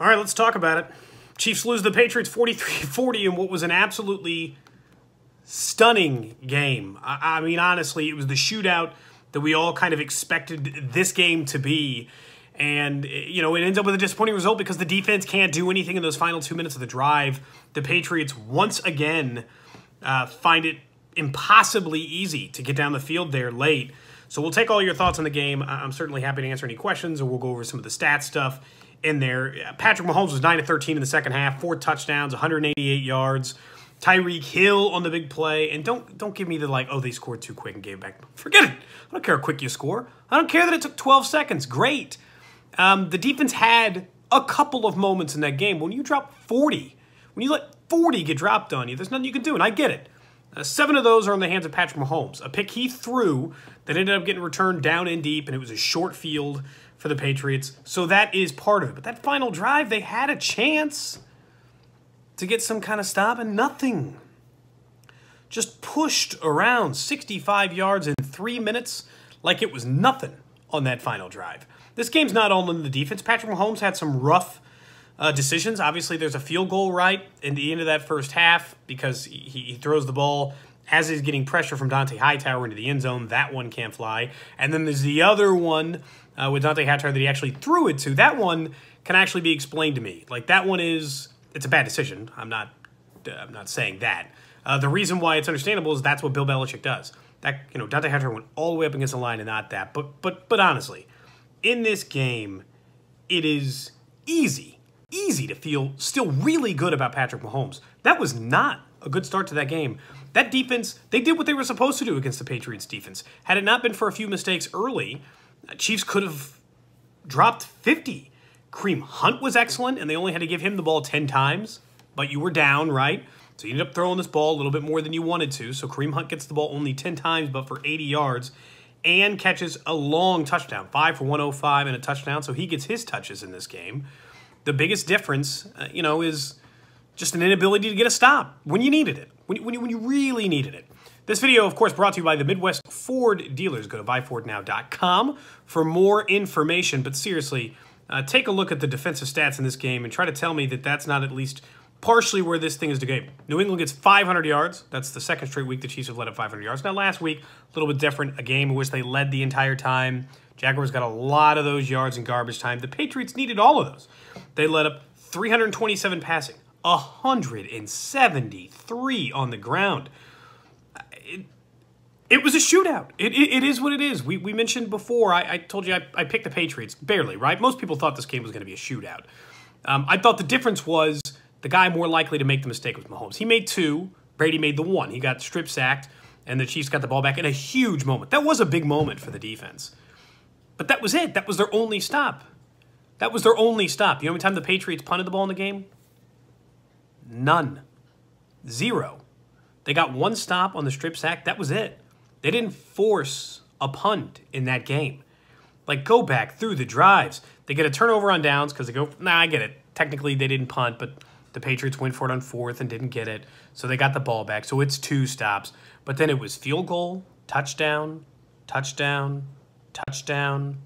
All right, let's talk about it. Chiefs lose the Patriots 43-40 in what was an absolutely stunning game. I mean, honestly, it was the shootout that we all kind of expected this game to be. And, you know, it ends up with a disappointing result because the defense can't do anything in those final 2 minutes of the drive. The Patriots, once again, find it impossibly easy to get down the field there late. So we'll take all your thoughts on the game. I'm certainly happy to answer any questions, and we'll go over some of the stats stuff in there. Patrick Mahomes was 9-13 in the second half, 4 touchdowns, 188 yards. Tyreek Hill on the big play. And don't give me the, like, oh, they scored too quick and gave back. Forget it. I don't care how quick you score. I don't care that it took 12 seconds. Great. The defense had a couple of moments in that game. When you drop 40, when you let 40 get dropped on you, there's nothing you can do, and I get it. 7 of those are in the hands of Patrick Mahomes. A pick he threw that ended up getting returned down and deep, and it was a short field for the Patriots. So that is part of it. But that final drive, they had a chance to get some kind of stop, and nothing. Just pushed around 65 yards in 3 minutes like it was nothing on that final drive. This game's not all in the defense. Patrick Mahomes had some rough decisions. Obviously, there's a field goal right in the end of that first half because he throws the ball as he's getting pressure from Dante Hightower into the end zone. That one can't fly. And then there's the other one with Dante Hightower that he actually threw it to. That one can actually be explained to me. Like, that one is, it's a bad decision. I'm not saying that. The reason why it's understandable is that's what Bill Belichick does. That, you know, Dante Hightower went all the way up against the line and not that. But honestly, in this game, it is easy to feel still really good about Patrick Mahomes. That was not a good start to that game. That defense, they did what they were supposed to do against the Patriots defense. Had it not been for a few mistakes early, Chiefs could have dropped 50. Kareem Hunt was excellent, and they only had to give him the ball 10 times, but you were down, right? So you ended up throwing this ball a little bit more than you wanted to, so Kareem Hunt gets the ball only 10 times, but for 80 yards, and catches a long touchdown, 5 for 105 and a touchdown, so he gets his touches in this game. The biggest difference, you know, is just an inability to get a stop when you needed it, when you really needed it. This video, of course, brought to you by the Midwest Ford dealers. Go to buyfordnow.com for more information. But seriously, take a look at the defensive stats in this game and try to tell me that that's not at least partially where this thing is to go. New England gets 500 yards. That's the second straight week the Chiefs have led up 500 yards. Now, last week, a little bit different, a game in which they led the entire time. Jaguars got a lot of those yards in garbage time. The Patriots needed all of those. They led up 327 passing, 173 on the ground. It was a shootout. It is what it is. We mentioned before, I told you I picked the Patriots, barely, right? Most people thought this game was going to be a shootout. I thought the difference was the guy more likely to make the mistake was Mahomes. He made 2. Brady made the 1. He got strip sacked, and the Chiefs got the ball back in a huge moment. That was a big moment for the defense. But that was it. That was their only stop. That was their only stop. You know how many times the Patriots punted the ball in the game? None. 0. They got 1 stop on the strip sack. That was it. They didn't force a punt in that game. Like, go back through the drives. They get a turnover on downs because they go, nah, I get it. Technically, they didn't punt, but the Patriots went for it on 4th and didn't get it. So they got the ball back. So it's 2 stops. But then it was field goal, touchdown, touchdown, touchdown,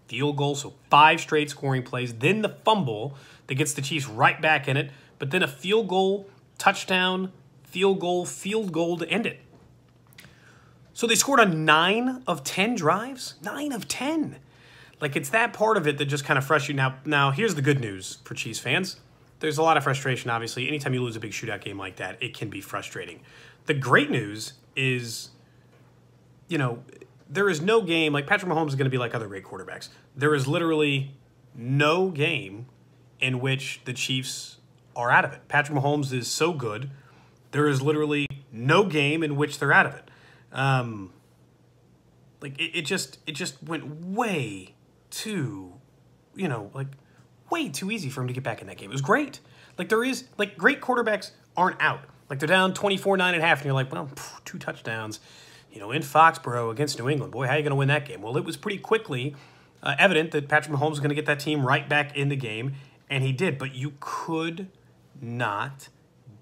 field goal. So 5 straight scoring plays. Then the fumble that gets the Chiefs right back in it. But then a field goal, touchdown, field goal to end it. So they scored on 9 of 10 drives? 9 of 10. Like, it's that part of it that just kind of frustrates you. Now, here's the good news for Chiefs fans. There's a lot of frustration, obviously. Anytime you lose a big shootout game like that, it can be frustrating. The great news is, you know, there is no game, like Patrick Mahomes is going to be like other great quarterbacks. There is literally no game in which the Chiefs are out of it. Patrick Mahomes is so good, there is literally no game in which they're out of it. Like, it just went way too, you know, like, way too easy for him to get back in that game. It was great. Like, great quarterbacks aren't out. Like, they're down 24-9.5, and you're like, well, 2 touchdowns, you know, in Foxborough against New England. Boy, how are you going to win that game? Well, it was pretty quickly evident that Patrick Mahomes was going to get that team right back in the game, and he did. But you could not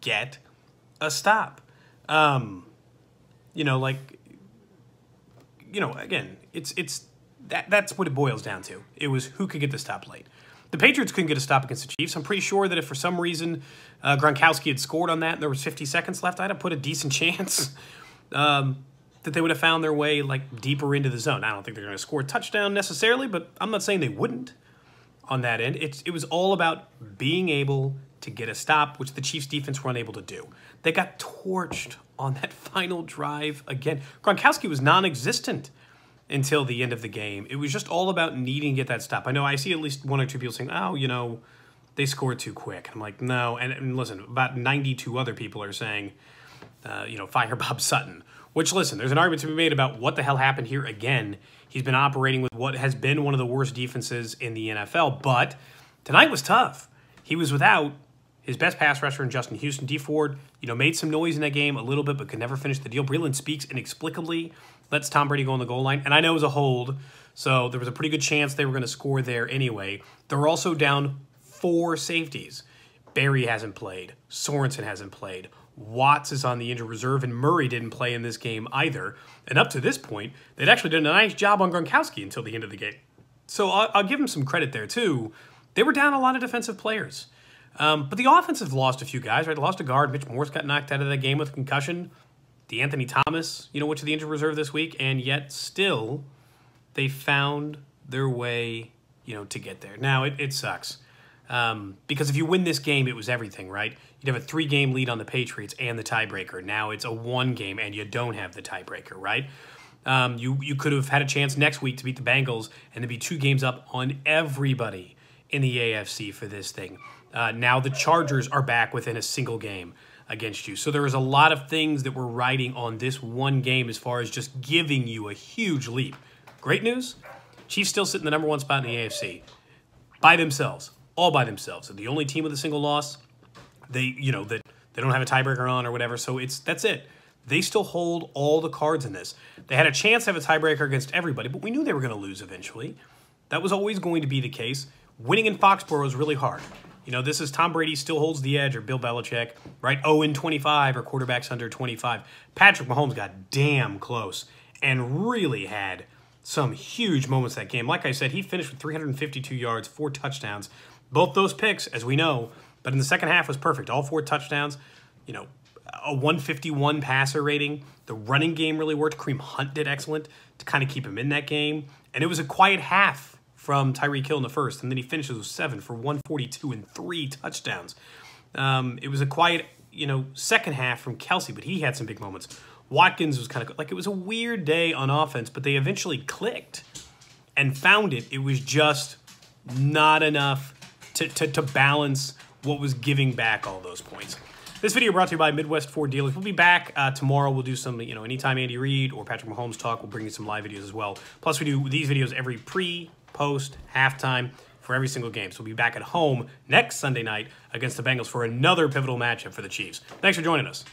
get a stop. You know, like, you know, again, that's what it boils down to. It was who could get the stop late. The Patriots couldn't get a stop against the Chiefs. I'm pretty sure that if for some reason Gronkowski had scored on that and there was 50 seconds left, I'd have put a decent chance that they would have found their way like deeper into the zone. I don't think they're going to score a touchdown necessarily, but I'm not saying they wouldn't on that end. It was all about being able to get a stop, which the Chiefs defense were unable to do. They got torched on that final drive again. Gronkowski was non-existent until the end of the game. It was just all about needing to get that stop. I know I see at least one or two people saying, oh, you know, they scored too quick. I'm like, no. And listen, about 92 other people are saying, you know, fire Bob Sutton. Which, listen, there's an argument to be made about what the hell happened here again. He's been operating with what has been one of the worst defenses in the NFL. But tonight was tough. He was without his best pass rusher in Justin Houston. D. Ford, you know, made some noise in that game a little bit, but could never finish the deal. Breeland Speaks inexplicably lets Tom Brady go on the goal line. And I know it was a hold, so there was a pretty good chance they were going to score there anyway. They're also down 4 safeties. Barry hasn't played. Sorensen hasn't played. Watts is on the injured reserve, and Murray didn't play in this game either. And up to this point, they'd actually done a nice job on Gronkowski until the end of the game. So I'll give them some credit there, too. They were down a lot of defensive players. But the offense has lost a few guys, right? They lost a guard. Mitch Morse got knocked out of that game with a concussion. D'Anthony Thomas, you know, went to the injured reserve this week, and yet still they found their way, you know, to get there. Now, it sucks. Because if you win this game, it was everything, right? You'd have a 3-game lead on the Patriots and the tiebreaker. Now it's a 1-game and you don't have the tiebreaker, right? You could have had a chance next week to beat the Bengals and to be 2 games up on everybody in the AFC for this thing. Now the Chargers are back within a single game against you. So there was a lot of things that were riding on this one game as far as just giving you a huge leap. Great news, Chiefs still sit in the #1 spot in the AFC by themselves. All by themselves. They're the only team with a single loss. They don't have a tiebreaker on or whatever. So that's it. They still hold all the cards in this. They had a chance to have a tiebreaker against everybody, but we knew they were going to lose eventually. That was always going to be the case. Winning in Foxborough is really hard. You know, this is Tom Brady still holds the edge, or Bill Belichick, right? 0-25 or quarterbacks under 25. Patrick Mahomes got damn close and really had some huge moments that game. Like I said, he finished with 352 yards, 4 touchdowns. Both those picks, as we know, but in the second half was perfect. All 4 touchdowns, you know, a 151 passer rating. The running game really worked. Kareem Hunt did excellent to kind of keep him in that game. And it was a quiet half from Tyreek Hill in the first, and then he finishes with 7 for 142 and 3 touchdowns. It was a quiet, you know, second half from Kelsey, but he had some big moments. Watkins was kind of like, it was a weird day on offense, but they eventually clicked and found it. It was just not enough to balance what was giving back all those points. This video brought to you by Midwest Ford Dealers. We'll be back tomorrow. We'll do some, you know, anytime Andy Reid or Patrick Mahomes talk, we'll bring you some live videos as well. Plus, we do these videos every pre, post, halftime for every single game. So we'll be back at home next Sunday night against the Bengals for another pivotal matchup for the Chiefs. Thanks for joining us.